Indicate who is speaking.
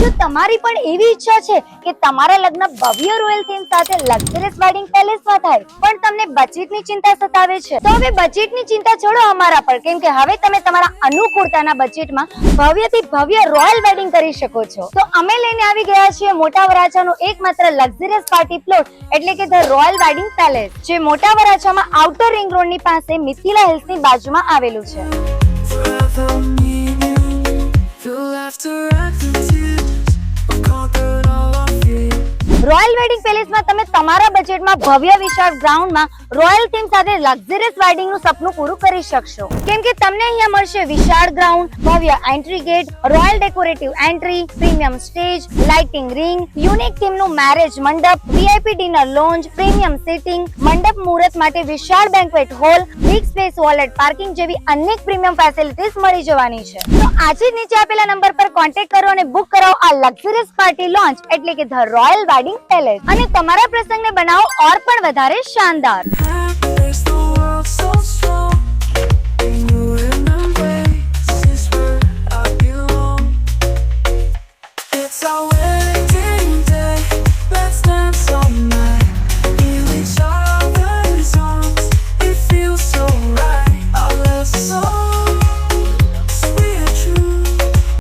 Speaker 1: જો તમારી પણ એવી ઈચ્છા છે કે તમારા લગ્ન ભવ્ય રોયલ થીમ સાથે લક્ઝરિયસ વેડિંગ પેલેસમાં થાય, પણ તમને બજેટની ચિંતા સતાવે છે, તો હવે બજેટની ચિંતા છોડો અમારા પર, કેમ કે હવે તમે તમારા અનુકૂળતાના બજેટમાં ભવ્યથી ભવ્ય રોયલ વેડિંગ કરી શકો છો. તો અમે લઈને આવી ગયા છીએ મોટા વરાછાનો એકમાત્ર લક્ઝરિયસ પાર્ટી પ્લોટ એટલે કે ધ રોયલ વેડિંગ પેલેસ, જે મોટા વરાછામાં આઉટર રિંગ રોડ ની પાસે મિથિલા હિલ્સની બાજુમાં આવેલું છે. રોયલ વેડિંગ પેલેસમાં તમે તમારા બજેટમાં ભવ્ય વિશાળ ગ્રાઉન્ડમાં રોયલ થીમ સાથે લક્ઝરિયસ વેડિંગનું સપનું પૂરું કરી શકશો, કેમ કે તમને અહીંયા મળશે વિશાળ ગ્રાઉન્ડ, ભવ્ય entry gate, royal decorative entry, premium stage, lighting ring, unique થીમનું મેરેજ મંડપ, VIP dinner lounge, premium seating, મંડપ મુહૂર્ત માટે વિશાળ banquet hall, big space valet parking જેવી અનેક પ્રીમિયમ ફેસિલિટીઝ મળી જવાની છે. તો આજે જ નીચે આપેલા નંબર પર કોન્ટેક્ટ કરો અને બુક કરાવો આ લક્ઝરિયસ પાર્ટી લોન્ચ એટલે કે ધ રોયલ વેડિંગ પેલેસ, અને તમારા પ્રસંગને બનાવો ઓર પણ વધારે શાનદાર.